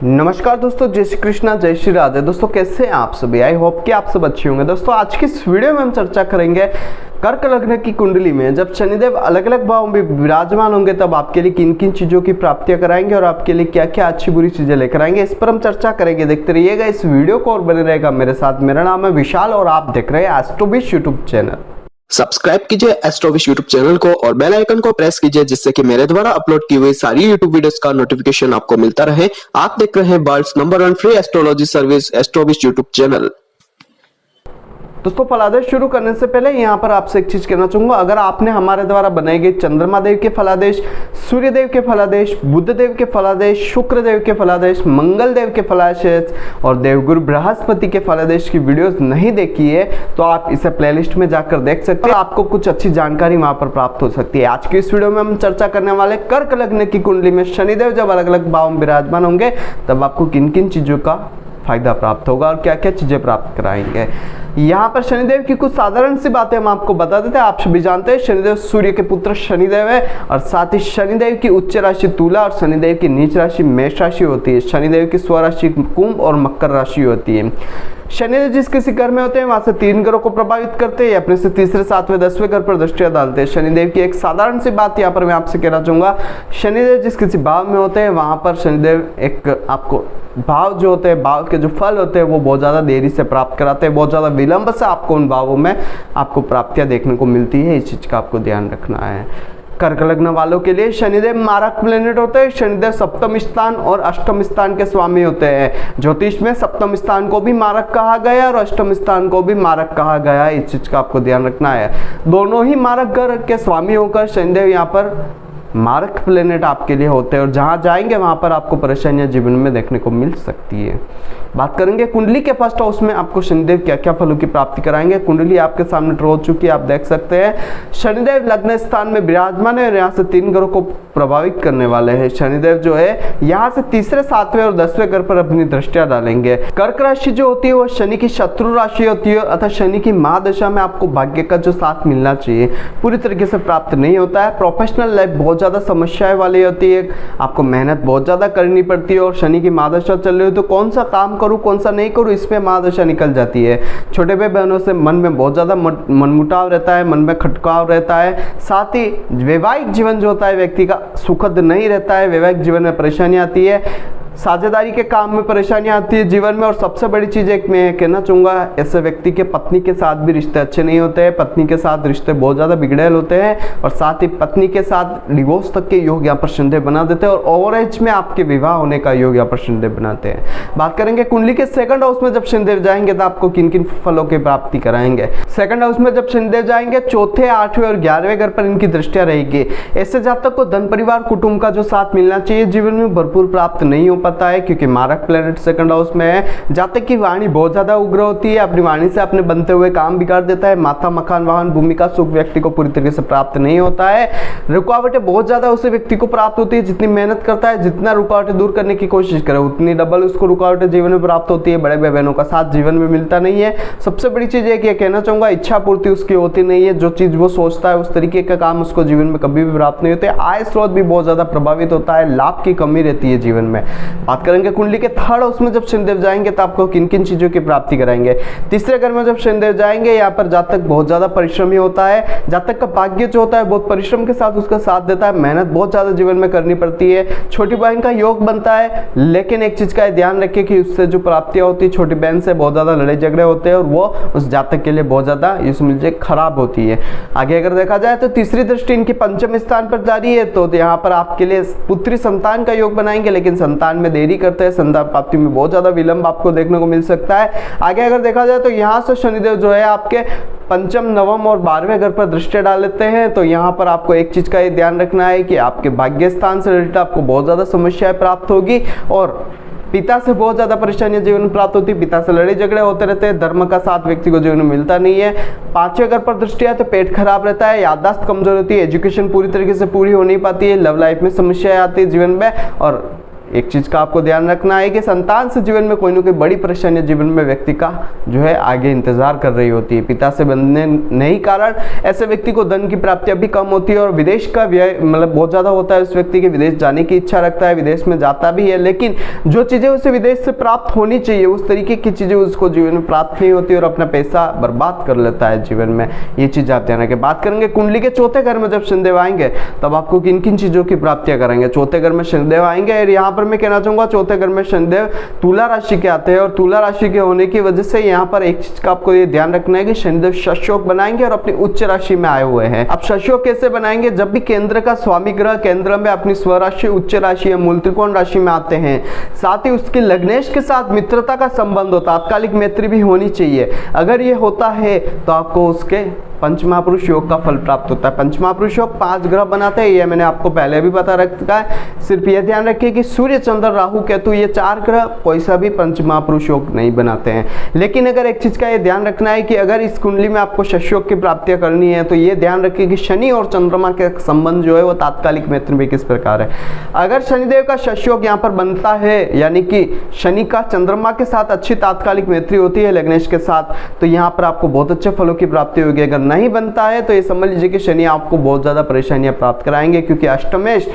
नमस्कार दोस्तों, जय श्री कृष्णा, जय श्री राधे। दोस्तों कैसे हैं आप सभी? आई होप कि आप सब अच्छे होंगे। दोस्तों आज की इस वीडियो में हम चर्चा करेंगे कर्क लग्न की कुंडली में जब शनिदेव अलग अलग भाव में विराजमान होंगे तब आपके लिए किन किन चीजों की प्राप्तियां कराएंगे और आपके लिए क्या क्या अच्छी बुरी चीजें लेकर आएंगे, इस पर हम चर्चा करेंगे। देखते रहिएगा इस वीडियो को और बने रहेगा मेरे साथ। मेरा नाम है विशाल और आप देख रहे हैं एस्ट्रोविश यूट्यूब चैनल। सब्सक्राइब कीजिए एस्ट्रोविश यूट्यूब चैनल को और बेल आइकन को प्रेस कीजिए जिससे कि मेरे द्वारा अपलोड की हुई सारी यूट्यूब वीडियोस का नोटिफिकेशन आपको मिलता रहे। आप देख रहे हैं world's number 1 free astrology service Astrowish YouTube channel. दोस्तों फलादेश शुरू करने से पहले यहाँ पर आपसे एक चीज कहना चाहूंगा, अगर आपने हमारे द्वारा बनाए गए चंद्रमा देव के फलादेश, सूर्य देव के फलादेश, बुध देव के फलादेश, शुक्र देव के फलादेश, मंगल देव के फलादेश और देवगुरु बृहस्पति के फलादेश की वीडियोस नहीं देखी है तो आप इसे प्लेलिस्ट में जाकर देख सकते हैं और आपको कुछ अच्छी जानकारी वहां पर प्राप्त हो सकती है। आज की इस वीडियो में हम चर्चा करने वाले कर्क लग्न की कुंडली में शनिदेव जब अलग अलग भाव में विराजमान होंगे तब आपको किन किन चीजों का फायदा प्राप्त होगा और क्या क्या चीजें प्राप्त कराएंगे। यहाँ पर शनिदेव की कुछ साधारण सी बातें हम आपको बता देते हैं। आप सभी जानते हैं शनिदेव सूर्य के पुत्र शनिदेव है और साथ ही शनिदेव की उच्च राशि तुला और शनिदेव की नीच राशि मेष राशि होती है। शनिदेव की स्वराशि कुंभ और मकर राशि होती है। शनिदेव जिस किसी घर में होते हैं वहां से 3 ग्रहों को प्रभावित करते हैं, अपने से तीसरे, 7वें, 10वें घर पर दृष्टियां डालते हैं। शनिदेव की एक साधारण सी बात यहाँ पर मैं आपसे कहना चाहूंगा, शनिदेव जिस किसी भाव में होते हैं वहां पर शनिदेव एक आपको भाव जो होते हैं, भाव के जो फल होते हैं वो बहुत ज्यादा देरी से प्राप्त कराते हैं, बहुत ज्यादा विलंब से आपको उन भावों में आपको प्राप्तियां देखने को मिलती है। इस चीज का आपको ध्यान रखना है। कर्क लग्न वालों के लिए शनिदेव मारक प्लेनेट होते हैं। शनिदेव सप्तम स्थान और अष्टम स्थान के स्वामी होते हैं। ज्योतिष में सप्तम स्थान को भी मारक कहा गया और अष्टम स्थान को भी मारक कहा गया है। इस चीज का आपको ध्यान रखना है। दोनों ही मारक ग्रह के स्वामी होकर शनिदेव यहाँ पर मारक प्लेनेट आपके लिए होते हैं और जहां जाएंगे वहां पर आपको परेशानियां जीवन में देखने को मिल सकती है। बात करेंगे कुंडली के फर्स्ट हाउस में आपको शनिदेव क्या क्या फलों की प्राप्ति कराएंगे। कुंडली आपके सामने ड्रॉ हो चुकी है, आप देख सकते हैं। शनिदेव लग्न स्थान में विराजमान है और यहाँ से 3 ग्रहों को प्रभावित करने वाले हैं। शनिदेव जो है यहाँ से तीसरे, 7वें और 10वें घर पर अपनी दृष्टियां डालेंगे। कर्क राशि जो होती है वो शनि की शत्रु राशि होती है अतः शनि की महादशा में आपको भाग्य का जो साथ मिलना चाहिए पूरी तरीके से प्राप्त नहीं होता है। प्रोफेशनल लाइफ बहुत ज्यादा समस्याएं वाली होती है, आपको मेहनत बहुत ज्यादा करनी पड़ती है और शनि की महादशा चल रही है तो कौन सा काम करूं कौन सा नहीं करूं इसमें महादशा निकल जाती है। छोटे भाई बहनों से मन में बहुत ज्यादा मनमुटाव रहता है, मन में खटकाव रहता है। साथ ही वैवाहिक जीवन जो होता है व्यक्ति का सुखद नहीं रहता है, वैवाहिक जीवन में परेशानी आती है, साझेदारी के काम में परेशानियां आती है जीवन में। और सबसे बड़ी चीज एक मैं कहना चाहूंगा, ऐसे व्यक्ति के पत्नी के साथ भी रिश्ते अच्छे नहीं होते हैं, पत्नी के साथ रिश्ते बहुत ज्यादा बिगड़ेल होते हैं और साथ ही पत्नी के साथ डिवोर्स तक के योग यहाँ पर शनिदेव बना देते हैं और ओवर एज में आपके विवाह होने का योग यहाँ पर शनिदेव बनाते हैं। बात करेंगे कुंडली के सेकंड हाउस में जब शनिदेव जाएंगे तो आपको किन किन फलों की प्राप्ति कराएंगे। सेकंड हाउस में जब शनिदेव जाएंगे चौथे, 8वें और 11वें घर पर इनकी दृष्टियां रहेगी। ऐसे जातक को धन, परिवार, कुटुंब का जो साथ मिलना चाहिए जीवन में भरपूर प्राप्त नहीं हो पता है क्योंकि मारक प्लेनेट सेकंड हाउस में है। जातक की वाणी बहुत ज्यादा उग्र होती है, अपनी वाणी से अपने बनते हुए काम बिगाड़ देता है। माता, मकान, वाहन, भूमि का सुख व्यक्ति को पूरी तरीके से प्राप्त नहीं होता है। रुकावटें बहुत ज्यादा उसे व्यक्ति को प्राप्त होती है, जितनी मेहनत करता है, जितना रुकावटें दूर करने की कोशिश करे उतनी डबल उसको रुकावटें जीवन में प्राप्त होती है। बड़े भाई बहनों का साथ जीवन में मिलता नहीं है। सबसे बड़ी चीज है कि कहना चाहूंगा, इच्छा पूर्ति उसकी होती नहीं है। जो चीज वो सोचता है उस तरीके का काम उसको जीवन में कभी भी प्राप्त नहीं होते। आय स्रोत भी बहुत ज्यादा प्रभावित होता है, लाभ की कमी रहती है जीवन में। बात करेंगे कुंडली के थर्ड हाउस में जब शनिदेव जाएंगे तो आपको किन किन चीजों की प्राप्ति कराएंगे। तीसरे घर में जब शनिदेव जाएंगे यहाँ पर जातक बहुत ज्यादा परिश्रमी होता है। जातक का भाग्य जो होता है बहुत परिश्रम के साथ उसका साथ देता है, मेहनत बहुत ज्यादा जीवन में करनी पड़ती है। छोटी बहन का योग बनता है लेकिन एक चीज का ध्यान रखिए कि उससे जो प्राप्तियां होती है छोटी बहन से बहुत ज्यादा लड़ाई झगड़े होते हैं और वो उस जातक के लिए बहुत ज्यादा ये खराब होती है। आगे अगर देखा जाए तो तीसरी दृष्टि इनकी पंचम स्थान पर जारी है तो यहाँ पर आपके लिए पुत्री संतान का योग बनाएंगे लेकिन संतान में देरी करते हैं, संतान प्राप्ति में बहुत ज्यादा विलंब आपको देखने को मिल सकता है। आगे अगर देखा जाए तो यहाँ से शनिदेव जो है आपके पंचम, नवम और 12वें घर पर दृष्टि डाल लेते हैं तो यहाँ पर आपको एक चीज का ध्यान रखना है कि आपके भाग्य स्थान से रिलेटेड आपको बहुत ज्यादा समस्याएं प्राप्त होगी और पिता से बहुत ज्यादा परेशानियां जीवन में प्राप्त होती है। पिता से लड़ाई झगड़े होते रहते हैं, धर्म का साथ व्यक्ति को जीवन में मिलता नहीं है। 5वें घर पर दृष्टि है तो पेट खराब रहता है, याददाश्त कमजोर होती है, एजुकेशन पूरी तरीके से पूरी हो नहीं पाती है, लव लाइफ में समस्याएं आती है जीवन में और एक चीज का आपको ध्यान रखना है कि संतान से जीवन में कोई ना कोई बड़ी परेशानी जीवन में व्यक्ति का जो है आगे इंतजार कर रही होती है। पिता से बनने नहीं कारण ऐसे व्यक्ति को धन की प्राप्ति भी कम होती है और विदेश का व्यय मतलब बहुत ज्यादा होता है। उस व्यक्ति के विदेश जाने की इच्छा रखता है, विदेश में जाता भी है, लेकिन जो चीजें उसे विदेश से प्राप्त होनी चाहिए उस तरीके की चीजें उसको जीवन में प्राप्त नहीं होती और अपना पैसा बर्बाद कर लेता है जीवन में। ये चीज आप ध्यान रखें। बात करेंगे कुंडली के चौथे घर में जब शनिदेव आएंगे तब आपको किन किन चीजों की प्राप्तियां करेंगे। चौथे घर में शनिदेव आएंगे और यहाँ पर मैं कहना चाहूंगा चौथे घर में शनिदेव तुला राशि के आते हैं और तुला राशि के होने की वजह से यहाँ पर एक चीज का आपको ये ध्यान रखना है कि शनिदेव शशयोग बनाएंगे और अपनी उच्च राशि में आए हुए हैं। अब शशयोग कैसे बनाएंगे? जब भी केंद्र का स्वामी ग्रह केंद्र में अपनी स्वराशि, उच्च राशि या मूल त्रिकोण राशि में आते हैं, साथ ही उसके लग्नेश के साथ मित्रता का संबंध हो, तात्कालिक मैत्री भी होनी चाहिए। अगर ये होता है तो आपको उसके पंचमहापुरुष योग का फल प्राप्त होता है। पंचमहापुरुष योग 5 ग्रह बनाते हैं, ये मैंने आपको पहले भी बता रखा है। सिर्फ ये ध्यान रखिए कि सूर्य, चंद्र, राहु, केतु ये 4 ग्रह कोई सा भी पंचमहापुरुष योग नहीं बनाते हैं। लेकिन अगर एक चीज का ये ध्यान रखना है कि अगर इस कुंडली में आपको शशयोग की प्राप्तियां करनी है तो ये ध्यान रखिए कि शनि और चंद्रमा के संबंध जो है वो तात्कालिक मैत्री में किस प्रकार है। अगर शनिदेव का शशयोग यहाँ पर बनता है, यानी कि शनि का चंद्रमा के साथ अच्छी तात्कालिक मैत्री होती है लग्नेश के साथ, तो यहाँ पर आपको बहुत अच्छे फलों की प्राप्ति होगी। अगर नहीं बनता है तो ये समझ लीजिए कि शनि आपको बहुत ज्यादा परेशानियां प्राप्त कराएंगे, क्योंकि अष्टमेश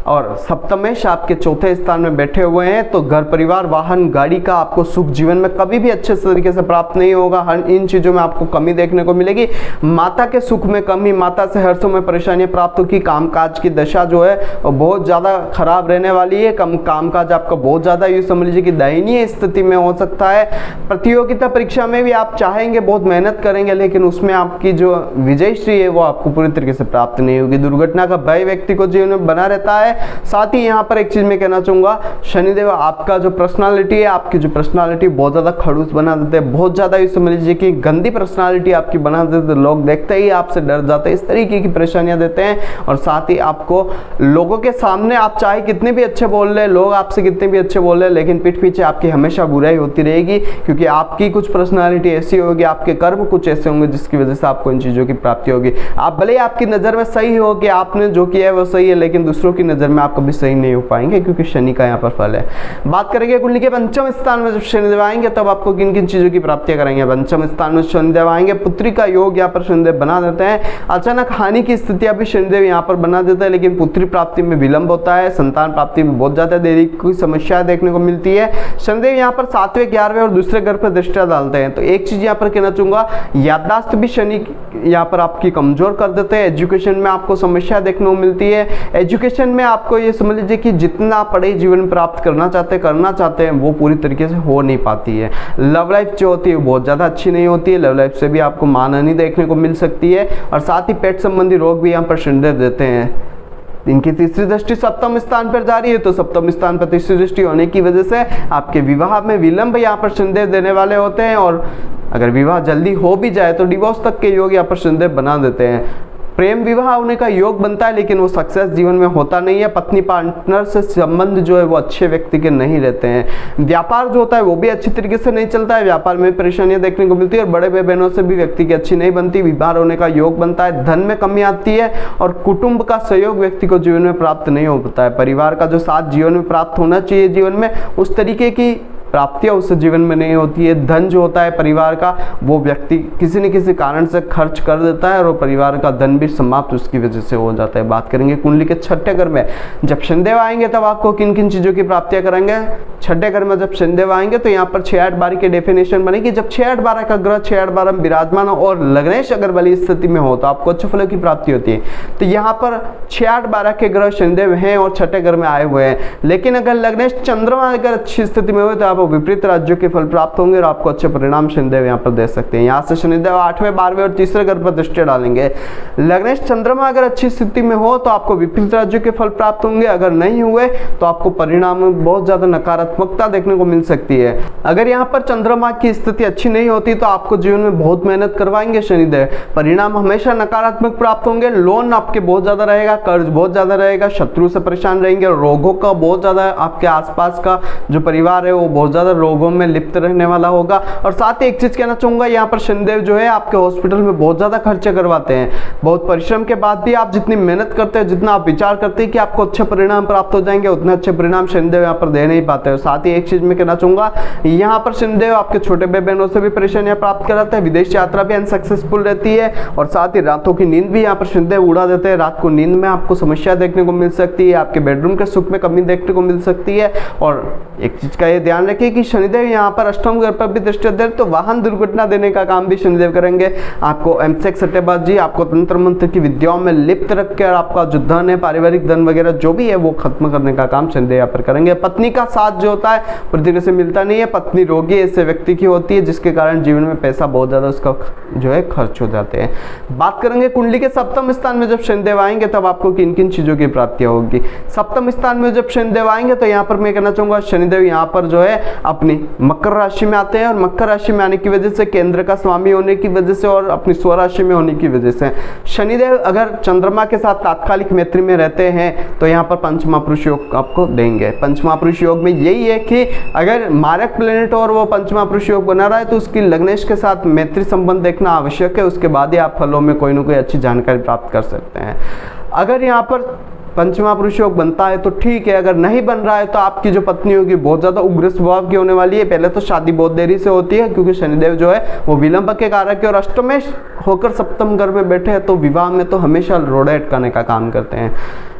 और सप्तमेश आपके चौथे स्थान में बैठे हुए हैं। तो घर, परिवार, वाहन, गाड़ी का आपको सुख जीवन में कभी भी अच्छे तरीके से प्राप्त नहीं होगा। हर इन चीजों में आपको कमी देखने को मिलेगी। माता के सुख में कमी, माता से हर समय परेशानियां प्राप्त होगी। कामकाज की दशा जो है वो बहुत ज्यादा खराब रहने वाली है। कामकाज आपका बहुत ज्यादा ये समझ लीजिए कि दयनीय स्थिति में हो सकता है। प्रतियोगिता परीक्षा में भी आप चाहेंगे, बहुत मेहनत करेंगे, लेकिन उसमें आपकी जो विजयश्री है वो आपको पूरी तरीके से प्राप्त नहीं होगी। दुर्घटना का भय व्यक्ति को जीवन में बना रहता है। साथ ही यहाँ पर एक चीज मैं कहना चाहूंगा, शनिदेव आपका जो पर्सनालिटी है, आपकी जो पर्सनालिटी बहुत ज्यादा खड़ूस बना देते हैं, बहुत ज्यादा ये समझ लीजिए कि गंदी पर्सनालिटी आपकी बना देते हैं। लोग देखते ही आपसे डर जाते हैं, इस तरीके की परेशानियां देते हैं। और साथ ही आपको लोगों के सामने आप चाहे कितने भी अच्छे बोल रहे, लोग आपसे कितने भी अच्छे बोल रहे, लेकिन पीठ पीछे आपकी हमेशा बुराई होती रहेगी, क्योंकि आपकी कुछ पर्सनालिटी ऐसी होगी, आपके कर्म कुछ ऐसे होंगे जिसकी वजह से आपको इन चीजों की प्राप्ति होगी। आप भले आपकी नजर में सही हो कि आपने जो किया है वो सही है, लेकिन दूसरों की नजर में आप कभी सही नहीं हो पाएंगे, क्योंकि शनि का यहाँ पर फल है। बात करेंगे कुंडली के पंचम स्थान में जब शनिदेव आएंगे तब आपको किन किन चीजों की प्राप्तियां करेंगे। पंचम स्थान में शनिदेव आएंगे, पुत्री का योग यहाँ पर शनिदेव बना देते हैं। अचानक हानि की स्थितियां भी शनिदेव यहाँ पर बना देते हैं, लेकिन पुत्री प्राप्ति में विलंब होता है। संतान प्राप्ति में बहुत ज्यादा देरी की समस्या देखने को मिलती है। शनिदेव यहाँ पर 7वें, 11वें और दूसरे घर पर दृष्टियां डालते हैं। तो एक चीज यहाँ पर कहना चाहूंगा, याददाश्त भी शनि यहाँ पर आपकी कमजोर कर देते हैं। एजुकेशन में आपको समस्या देखने को मिलती है। एजुकेशन में आपको ये समझ लीजिए कि जितना पढ़ाई जीवन प्राप्त करना चाहते हैं वो पूरी तरीके से हो नहीं पाती है। लव लाइफ जो होती है वो बहुत ज्यादा अच्छी नहीं होती है। लव लाइफ से भी आपको मानहानि देखने को मिल सकती है। और साथ ही पेट संबंधी रोग भी यहाँ पर शनिदेव देते हैं। इनकी तीसरी दृष्टि सप्तम स्थान पर जा रही है, तो सप्तम स्थान पर तीसरी दृष्टि होने की वजह से आपके विवाह में विलंब यहाँ पर शनिदेव देने वाले होते हैं। और अगर विवाह जल्दी हो भी जाए तो डिवोर्स तक के योग यहाँ पर शनिदेव बना देते हैं। प्रेम विवाह होने का योग बनता है, लेकिन वो सक्सेस जीवन में होता नहीं है। पत्नी पार्टनर से संबंध जो है वो अच्छे व्यक्ति के नहीं रहते हैं। व्यापार जो होता है वो भी अच्छी तरीके से नहीं चलता है। व्यापार में परेशानियां देखने को मिलती है और बड़े भाई बहनों से भी व्यक्ति की अच्छी नहीं बनती। विवाह होने का योग बनता है, धन में कमी आती है और कुटुंब का सहयोग व्यक्ति को जीवन में प्राप्त नहीं हो पाता है। परिवार का जो साथ जीवन में प्राप्त होना चाहिए जीवन में, उस तरीके की प्राप्तियां उससे जीवन में नहीं होती है। धन जो होता है परिवार का वो व्यक्ति किसी न किसी कारण से खर्च कर देता है और परिवार का धन भी समाप्त उसकी वजह से हो जाता है। बात करेंगे कुंडली के छठे घर में जब शनिदेव आएंगे तब आपको किन किन चीजों की प्राप्तियां करेंगे। छठे घर में जब शनिदेव आएंगे तो यहाँ पर 6-8-12 की डेफिनेशन बनेगी। जब 6-8-12 का ग्रह 6-8-12 में विराजमान हो और लग्नेश अगर वाली स्थिति में हो तो आपको अच्छे फलों की प्राप्ति होती है। तो यहाँ पर 6-8-12 के ग्रह शनिदेव हैं और छठे घर में आए हुए हैं। लेकिन अगर लग्नेश चंद्रमा अगर अच्छी स्थिति में हो तो आप विपरीत राज्यों के फल प्राप्त होंगे और आपको अच्छे परिणाम शनिदेव यहाँ पर दे सकते हैं। यहाँ से शनिदेव 8वें, 12वें और तीसरे घर पर दृष्टि डालेंगे। लग्नेश चंद्रमा अगर अच्छी स्थिति में हो तो आपको विपरीत राज्यों के फल प्राप्त होंगे। अगर नहीं हुए तो आपको परिणाम में बहुत ज्यादा नकारात्मकता देखने को मिल सकती है। अगर यहाँ पर चंद्रमा की स्थिति अच्छी नहीं होती तो आपको जीवन में बहुत मेहनत करवाएंगे शनिदेव, परिणाम हमेशा नकारात्मक प्राप्त होंगे। लोन आपके बहुत ज्यादा रहेगा, कर्ज बहुत ज्यादा रहेगा, शत्रु से परेशान रहेंगे, रोगों का बहुत ज्यादा आपके आसपास का जो परिवार है वो बहुत बहुत ज़्यादा रोगों में लिप्त रहने वाला होगा। और साथ ही एक चीज़ कहना चाहूँगा, यहाँ पर शनिदेव जो है आपके हॉस्पिटल में बहुत ज़्यादा खर्चे करवाते हैं। बहुत परिश्रम के बाद भी आप जितनी मेहनत करते हैं, जितना आप विचार करते हैं कि आपको अच्छे परिणाम प्राप्त हो जाएंगे, उतने अच्छे परिणाम शनिदेव यहाँ पर दे नहीं पाते। और साथ ही एक चीज़ मैं कहना चाहूँगा, यहाँ पर शनिदेव आपके छोटे भाई बहनों से भी परेशानियाँ प्राप्त कराते हैं। विदेश यात्रा भी अनसक्सेसफुल रहती है और साथ ही रातों की नींद भी यहाँ पर शनिदेव उड़ा देते हैं। रात को नींद में आपको समस्या देखने को मिल सकती है, आपके बेडरूम के सुख में कमी देखने को मिल सकती है। और एक चीज का ये ध्यान रखिए कि शनिदेव यहाँ पर अष्टम घर पर भी दृष्टि दे तो वाहन दुर्घटना देने का काम भी शनिदेव करेंगे। आपको एमसेक सट्टेबाजी, आपको तंत्र मंत्र की विद्याओं में लिप्त रखकर आपका जो धन है, पारिवारिक धन वगैरह जो भी है वो खत्म करने का काम शनिदेव यहाँ पर करेंगे। पत्नी का साथ जो होता है प्रति से मिलता नहीं है। पत्नी रोगी ऐसे व्यक्ति की होती है जिसके कारण जीवन में पैसा बहुत ज्यादा उसका जो है खर्च हो जाते हैं। बात करेंगे कुंडली के सप्तम स्थान में जब शनिदेव आएंगे तब आपको किन किन चीजों की प्राप्ति होगी। सप्तम स्थान में जब शनिदेव आएंगे तो यहाँ पर मैं कहना चाहूंगा, शनिदेव यहाँ पर जो है अपनी मकर राशि में आते हैं और मकर राशि में आने की वजह से, केंद्र का स्वामी होने की वजह से और अपनी स्वराशि में होने की वजह से, शनिदेव अगर चंद्रमा के साथ तात्कालिक मैत्री में रहते हैं तो यहाँ पर पंचमहापुरुष योग आपको देंगे। पंचमहापुरुष योग में यही है कि अगर मारक प्लेनेट और वो पंचमहापुरुष योग बना रहा है तो उसकी लग्नेश के साथ मैत्री संबंध देखना आवश्यक है। उसके बाद ही आप फलों में कोई ना कोई अच्छी जानकारी प्राप्त कर सकते हैं। अगर यहाँ पर पंचमहापुरुष योग बनता है तो ठीक है, अगर नहीं बन रहा है तो आपकी जो पत्नी होगी बहुत ज्यादा उग्र स्वभाव की होने वाली है। पहले तो शादी बहुत देरी से होती है क्योंकि शनिदेव जो है वो विलंब के कारक है और अष्टमेश होकर सप्तम घर में बैठे हैं तो विवाह में तो हमेशा रोड़े अटकाने का काम करते हैं।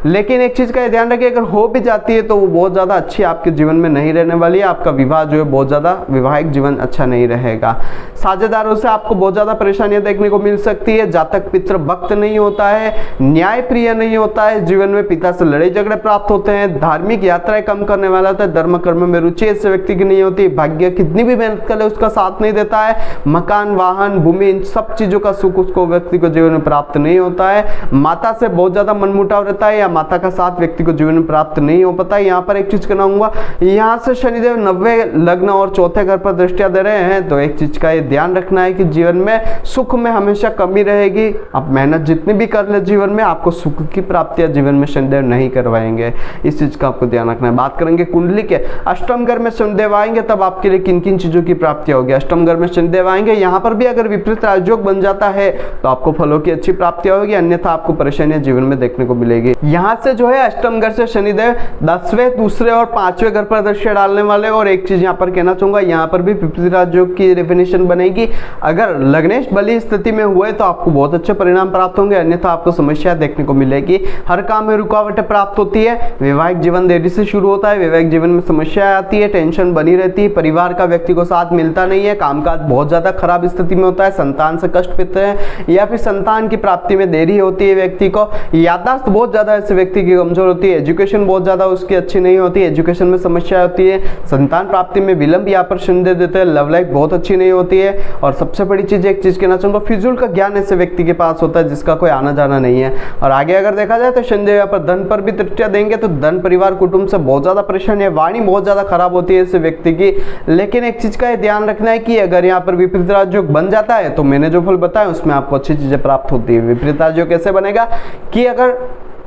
लेकिन एक चीज का ध्यान रखिए, अगर हो भी जाती है तो वो बहुत ज्यादा अच्छी आपके जीवन में नहीं रहने वाली है। आपका विवाह जो है बहुत ज्यादा वैवाहिक जीवन अच्छा नहीं रहेगा। साझेदारों से आपको बहुत ज्यादा परेशानियां देखने को मिल सकती है। जातक पितृ भक्त नहीं होता है, न्याय प्रिय नहीं होता है, जीवन में पिता से लड़ाई झगड़े प्राप्त होते हैं, धार्मिक यात्राएं कम करने वाला होता है, धर्म कर्म में रुचि ऐसे व्यक्ति की नहीं होती, भाग्य कितनी भी मेहनत कर ले उसका साथ नहीं देता है, मकान वाहन भूमि इन सब चीजों का सुख उसको व्यक्ति को जीवन में प्राप्त नहीं होता है, माता से बहुत ज्यादा मनमुटाव रहता है या माता का साथ व्यक्ति को जीवन में प्राप्त नहीं हो पाता है। यहाँ पर एक चीज कहना होगा, यहाँ से शनिदेव 90 लग्न और चौथे घर पर दृष्टिया दे रहे हैं तो एक चीज का ये ध्यान रखना है कि जीवन में सुख में हमेशा कमी रहेगी। आप मेहनत जितनी भी कर ले जीवन में आपको सुख की प्राप्तियां जीवन में शनिदेव नहीं करवाएंगे, इस चीज का आपको ध्यान रखना है। बात करेंगे कुंडली के अष्टम घर में शनिदेव आएंगे तब आपके लिए किन किन चीजों की प्राप्ति होगी। अष्टम घर में शनिदेव आएंगे, यहाँ पर भी अगर विपरीत राजयोग बन जाता है तो आपको फलों की अच्छी प्राप्ति होगी, अन्यथा आपको परेशानियां जीवन में देखने को मिलेगी। यहाँ से जो है अष्टम घर से शनिदेव 10वें, दूसरे और 5वें घर पर दृष्टि डालने वाले। और एक चीज यहाँ पर कहना चाहूंगा, यहाँ पर भी विपरीत राजयोग की डेफिनेशन बनेगी। अगर लग्नेश बली स्थिति में हुए तो आपको बहुत अच्छे परिणाम प्राप्त होंगे, अन्यथा आपको समस्या देखने को मिलेगी। हर काम में रुकावटें प्राप्त होती है, वैवाहिक जीवन देरी से शुरू होता है, वैवाहिक जीवन में समस्या आती है, टेंशन बनी रहती है, परिवार का व्यक्ति को साथ मिलता नहीं है, कामकाज बहुत ज्यादा खराब स्थिति में होता है, संतान से कष्ट पीते हैं या फिर संतान की प्राप्ति में देरी होती है, व्यक्ति को याददाश्त बहुत ज्यादा ऐसे व्यक्ति की कमजोर होती है, एजुकेशन बहुत ज्यादा उसकी अच्छी नहीं होती है, एजुकेशन में समस्या होती है, संतान प्राप्ति में विलंब यहाँ पर शनिदेव देते हैं, लव लाइफ बहुत अच्छी नहीं होती है। और सबसे बड़ी चीज एक चीज कहना चाहूंगा, फिजूल का ज्ञान ऐसे व्यक्ति के पास होता है जिसका कोई आना जाना नहीं है। और आगे अगर देखा जाए तो शनिदेव यहाँ पर धन पर भी दृष्टिया देंगे तो धन परिवार कुटुंब से बहुत ज्यादा परेशानी है, वाणी बहुत ज्यादा खराब होती है ऐसे व्यक्ति की। लेकिन एक चीज का ध्यान रखना है कि अगर यहाँ पर विपरीत राजयोग बन जाता है तो मैंने जो फल बताया उसमें आपको अच्छी चीजें प्राप्त होती है। विपरीत राजयोग कैसे बनेगा कि अगर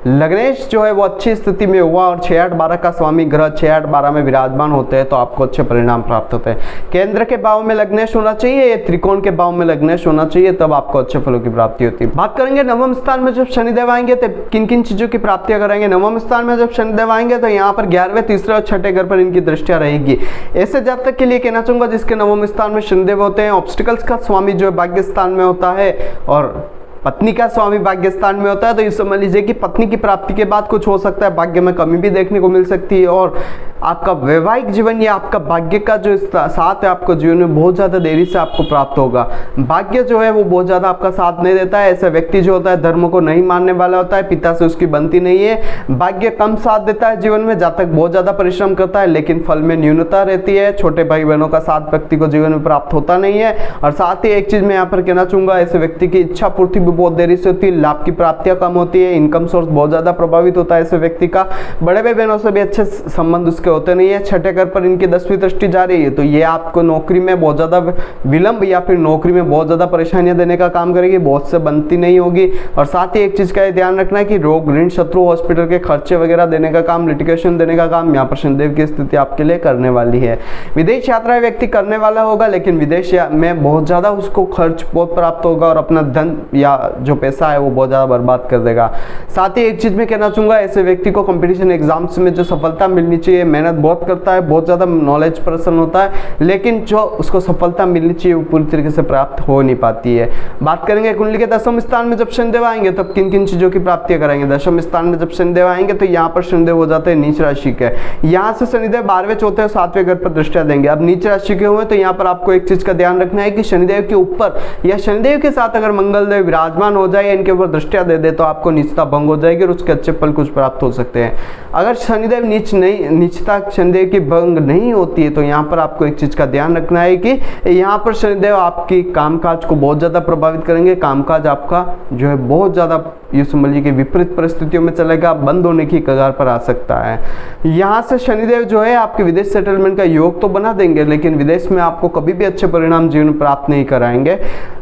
लग्नेश जो है वो अच्छी स्थिति में हुआ और 6-8-12 का स्वामी ग्रह 6-8-12 में विराजमान होते हैं तो आपको अच्छे परिणाम प्राप्त होते हैं। केंद्र के भाव में लग्नेश होना चाहिए या त्रिकोण के भाव में लग्नेश होना चाहिए, तब आपको अच्छे फलों की प्राप्ति होती है। बात करेंगे नवम स्थान में जब शनिदेव आएंगे तो किन किन चीजों की प्राप्तियां करेंगे। नवम स्थान में जब शनिदेव आएंगे तो यहाँ पर 11वें, तीसरे और छठे घर पर इनकी दृष्टियां रहेगी। ऐसे जातक के लिए कहना चाहूंगा जिसके नवम स्थान में शनिदेव होते हैं, ऑब्स्टिकल्स का स्वामी जो है भाग्य स्थान में होता है और पत्नी का स्वामी भाग्य स्थान में होता है, तो ये समझ लीजिए कि पत्नी की प्राप्ति के बाद कुछ हो सकता है, भाग्य में कमी भी देखने को मिल सकती है और आपका वैवाहिक जीवन या आपका भाग्य का जो साथ है आपको जीवन में बहुत ज्यादा देरी से आपको प्राप्त होगा। भाग्य जो है वो बहुत ज्यादा आपका साथ नहीं देता है। ऐसा व्यक्ति जो होता है धर्म को नहीं मानने वाला होता है, पिता से उसकी बनती नहीं है, भाग्य कम साथ देता है जीवन में, जातक बहुत ज्यादा परिश्रम करता है लेकिन फल में न्यूनता रहती है, छोटे भाई बहनों का साथ व्यक्ति को जीवन में प्राप्त होता नहीं है। और साथ ही एक चीज मैं यहाँ पर कहना चाहूंगा, ऐसे व्यक्ति की इच्छा पूर्ति भी बहुत देरी से होती है, लाभ की प्राप्तियां कम होती है, इनकम सोर्स बहुत ज्यादा प्रभावित होता है ऐसे व्यक्ति का, बड़े भाई बहनों से भी अच्छे संबंध के होते नहीं है। छठे घर पर इनकी 10वीं दृष्टि जा रही है, तो ये आपको नौकरी में बहुत ज़्यादा विलंब या फिर नौकरी में बहुत ज़्यादा परेशानियां देने का काम करेगी, बहुत से बनती नहीं होगी। और साथ ही एक चीज़ का ये ध्यान रखना है कि रोग, ऋण, शत्रु, हॉस्पिटल के खर्चे वगैरह देने का काम, लिटिगेशन देने का काम यहाँ पर शनिदेव की स्थिति आपके लिए करने वाली है। विदेश यात्रा व्यक्ति करने वाला होगा, लेकिन विदेश में बहुत ज़्यादा उसको खर्च बहुत प्राप्त होगा और अपना धन या जो पैसा है वो बहुत ज़्यादा बर्बाद कर देगा। साथ ही एक चीज़ मैं कहना चाहूँगा, ऐसे व्यक्ति को कंपटीशन एग्जाम्स में जो सफलता मिलनी चाहिए, मेहनत बहुत करता है, बहुत ज़्यादा नॉलेज पर्सन होता है, लेकिन जो उसको सफलता मिलनी चाहिए वो पूरी तरीके से प्राप्त हो नहीं पाती है। बात करेंगे कुंडली के दशम स्थान में जब शनिदेव आएंगे तब किन किन चीज़ों की प्राप्ति करेंगे। दशम स्थान में जब शनिदेव आएंगे तो यहाँ पर शनिदेव हो जाते हैं नीच राशि के। यहाँ से शनिदेव 12वें, 4th और 7वें घर पर दृष्टियां देंगे। अब नीच राशि के हुए तो यहाँ पर आपको एक चीज़ का ध्यान रखना है कि शनिदेव के ऊपर या शनिदेव के साथ अगर मंगलदेव विराजमान हो जाए, इनके ऊपर दृष्टियां दे दे तो आपको नीचता भंग हो जाएगी और उसके अच्छे फल कुछ प्राप्त हो सकते हैं। अगर शनिदेव नीचता शनिदेव की भंग नहीं होती है तो यहाँ पर आपको एक चीज का ध्यान रखना है कि यहाँ पर शनिदेव आपकी कामकाज को बहुत ज्यादा प्रभावित करेंगे। कामकाज आपका जो है बहुत ज्यादा ये समझ लीजिए कि विपरीत परिस्थितियों में चलेगा, बंद होने की कगार पर आ सकता है। यहाँ से शनिदेव जो है आपके विदेश सेटलमेंट का योग तो बना देंगे, लेकिन विदेश में आपको कभी भी अच्छे परिणाम जीवन में प्राप्त नहीं कराएंगे।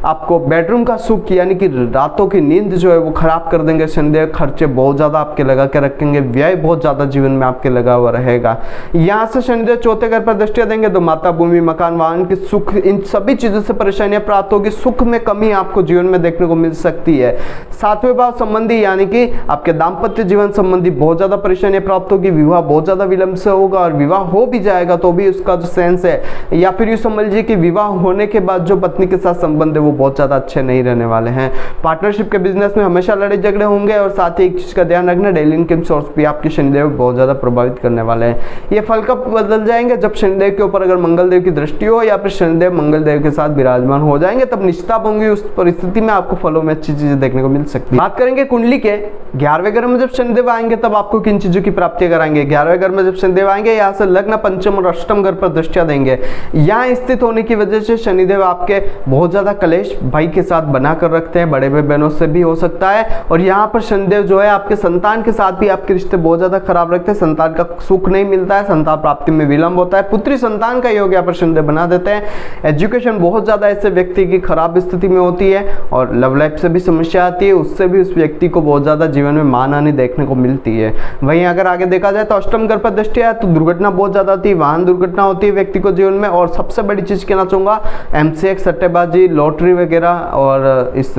आपको बेडरूम का सुख यानी कि रातों की नींद जो है वो खराब कर देंगे शनिदेव। खर्चे बहुत ज्यादा आपके लगा के रखेंगे, व्यय बहुत ज्यादा जीवन में आपके लगा हुआ रहेगा। यहाँ से शनिदेव 4थे घर पर दृष्टियां देंगे तो माता, भूमि, मकान, वाहन की सुख, इन सभी चीजों से परेशानियां प्राप्त होगी। सुख में कमी आपको जीवन में देखने को मिल सकती है। 7वें भाव संबंधी यानी कि आपके दाम्पत्य जीवन संबंधी बहुत ज्यादा परेशानियां प्राप्त होगी। विवाह बहुत ज्यादा विलंब से होगा और विवाह हो भी जाएगा तो भी उसका जो सेंस है, या फिर यूं समझ लीजिए कि विवाह होने के बाद जो पत्नी के साथ संबंध है वो बहुत ज्यादा अच्छे नहीं रहने वाले हैं। पार्टनरशिप के बिजनेस में हमेशा लड़ाई झगड़े होंगे और साथ ही एक चीज का ध्यान रखना, डेली इनकम सोर्स भी आपके शनिदेव बहुत ज्यादा प्रभावित करने वाले हैं। ये फल कब बदल जाएंगे? जब शनिदेव के ऊपर अगर मंगलदेव की दृष्टि हो या फिर शनिदेव मंगलदेव के साथ विराजमान हो जाएंगे तब निश्चित होंगी। उस परिस्थिति में आपको फलों में अच्छी चीजें देखने को मिल सकती है। बात करेंगे कुंडली के 11वें घर में जब शनिदेव आएंगे तब आपको किन चीजों की प्राप्ति कराएंगे। 11वें घर में जब शनिदेव आएंगे यहाँ से लग्न, पंचम और अष्टम घर पर दृष्टियां देंगे। यहाँ स्थित होने की वजह से शनिदेव आपके बहुत ज्यादा कलेश भाई के साथ बना कर रखते हैं, बड़े भाई बहनों से भी हो सकता है। और यहाँ पर शनिदेव जो है आपके संतान के साथ भी आपके रिश्ते बहुत ज्यादा खराब रखते हैं। संतान का सुख नहीं मिलता है, संतान प्राप्ति में विलंब होता है, पुत्री संतान का योग यहाँ पर शनिदेव बना देते हैं। एजुकेशन बहुत ज्यादा ऐसे व्यक्ति की खराब स्थिति में होती है और लव लाइफ से भी समस्या आती है, उससे भी उस व्यक्ति को बहुत ज्यादा जीवन में मान हानि देखने को मिलती है। वहीं अगर आगे देखा जाए तो अष्टम घर पर दृष्टि है तो दुर्घटना बहुत ज्यादा होती है, वाहन दुर्घटना होती है व्यक्ति को जीवन में। और सबसे बड़ी चीज कहना चाहूंगा, एमसीएक्स, सट्टेबाजी, लॉटरी वगैरह और इस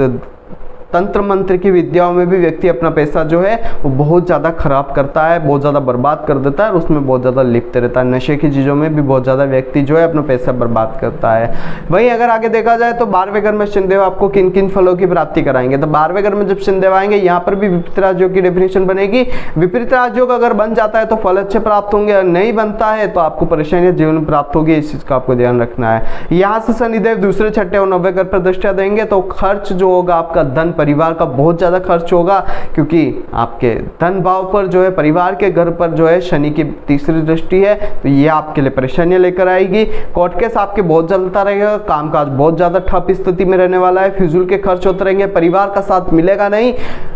तंत्र मंत्र की विद्याओं में भी व्यक्ति अपना पैसा जो है वो बहुत ज़्यादा खराब करता है, बहुत ज़्यादा बर्बाद कर देता है और उसमें बहुत ज़्यादा लिप्त रहता है। नशे की चीज़ों में भी बहुत ज़्यादा व्यक्ति जो है अपना पैसा बर्बाद करता है। वहीं अगर आगे देखा जाए तो 12वें घर में शनिदेव आपको किन किन फलों की प्राप्ति कराएंगे। तो 12वें घर में जब शनिदेव आएंगे यहाँ पर भी विपरीत राजयोग की डेफिनेशन बनेगी। विपरीत राजयोग अगर बन जाता है तो फल अच्छे प्राप्त होंगे, और नहीं बनता है तो आपको परेशानियां जीवन में प्राप्त होगी। इस चीज़ का आपको ध्यान रखना है। यहाँ से शनिदेव दूसरे, छठे और 9वें घर पर दृष्टियां देंगे तो खर्च जो होगा आपका धन, परिवार का बहुत ज्यादा खर्च होगा, क्योंकि आपके धन भाव पर जो है परिवार के घर पर जो है शनि की तीसरी दृष्टि है, तो ये आपके लिए परेशानियां लेकर आएगी। कोर्ट केस आपके बहुत चलता रहेगा, कामकाज बहुत ज्यादा ठप स्थिति में रहने वाला है, फिजूल के खर्च होते रहेंगे, परिवार का साथ मिलेगा नहीं।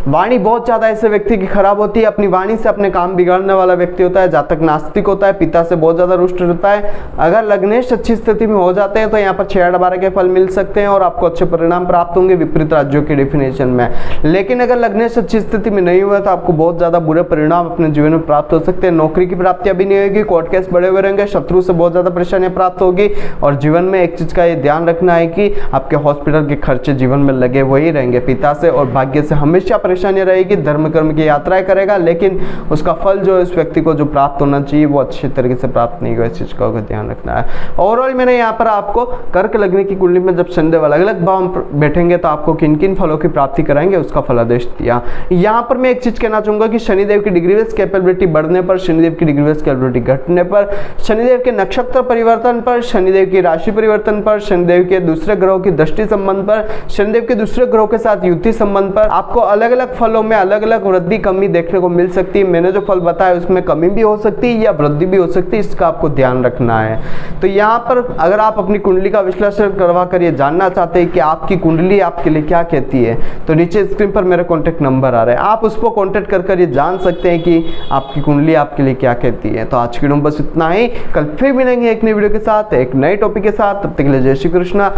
वाणी बहुत ज्यादा ऐसे व्यक्ति की खराब होती है, अपनी वाणी से अपने काम बिगाड़ने वाला व्यक्ति होता है, जातक नास्तिक होता है, पिता से बहुत ज्यादा रुष्ट रहता है। अगर लग्नेश अच्छी स्थिति में हो जाते हैं तो यहाँ पर 6/12 के फल मिल सकते हैं और आपको अच्छे परिणाम प्राप्त होंगे विपरीत राज्यों की डेफिनेशन में। लेकिन अगर लग्नेश अच्छी स्थिति में नहीं हुआ तो आपको बहुत ज्यादा बुरे परिणाम अपने जीवन में प्राप्त हो सकते हैं। नौकरी की प्राप्ति अभी नहीं होगी, कोर्ट केस बड़े हुए रहेंगे, शत्रु से बहुत ज्यादा परेशानियां प्राप्त होगी। और जीवन में एक चीज का ये ध्यान रखना है कि आपके हॉस्पिटल के खर्चे जीवन में लगे वही रहेंगे। पिता से और भाग्य से हमेशा परेशानी रहेगी। धर्म कर्म की यात्राएं करेगा लेकिन उसका फल जो है उस व्यक्ति को जो प्राप्त होना चाहिए वो अच्छे तरीके से प्राप्त नहीं हुआ। इस चीज का ध्यान रखना है। ओवरऑल मैंने यहाँ पर आपको कर्क लग्न की कुंडली में जब शनिदेव अलग अलग भाव बैठेंगे तो आपको किन किन फलों की प्राप्ति कराएंगे उसका फलादेश दिया। यहाँ पर मैं एक चीज कहना चाहूंगा कि शनिदेव की डिग्री वेस कैपेबिलिटी बढ़ने पर, शनिदेव की डिग्री वेस कैपेबिलिटी घटने पर, शनिदेव के नक्षत्र परिवर्तन पर, शनिदेव की राशि परिवर्तन पर, शनिदेव के दूसरे ग्रहों की दृष्टि संबंध पर, शनिदेव के दूसरे ग्रहों के साथ युति संबंध पर आपको अलग अलग फलों में अलग अलग वृद्धि कमी देखने को मिल सकती है। मैंने जो फल बताया उसमें कमी भी हो सकती है या वृद्धि भी हो सकती है, इसका आपको ध्यान रखना है। तो यहाँ पर अगर आप अपनी कुंडली का विश्लेषण करवा कर ये जानना चाहते हैं कि आपकी कुंडली आपके लिए क्या कहती है तो नीचे स्क्रीन पर मेरा कॉन्टैक्ट नंबर आ रहा है, आप उस पर कॉन्टैक्ट कर ये जान सकते हैं कि आपकी कुंडली आपके लिए क्या कहती है। तो आज की वीडियो बस इतना ही, कल फिर मिलेंगे एक नई वीडियो के साथ, एक नए टॉपिक के साथ। तब तक के लिए जय श्री कृष्णा,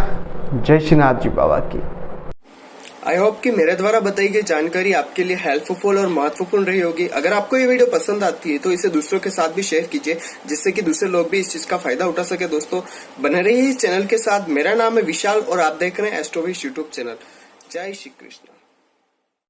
जय श्रीनाथ जी बाबा की। आई होप कि मेरे द्वारा बताई गई जानकारी आपके लिए हेल्पफुल और महत्वपूर्ण रही होगी। अगर आपको ये वीडियो पसंद आती है तो इसे दूसरों के साथ भी शेयर कीजिए, जिससे कि दूसरे लोग भी इस चीज का फायदा उठा सके। दोस्तों बने रहिए इस चैनल के साथ। मेरा नाम है विशाल और आप देख रहे हैं एस्ट्रोविश यूट्यूब चैनल। जय श्री कृष्ण।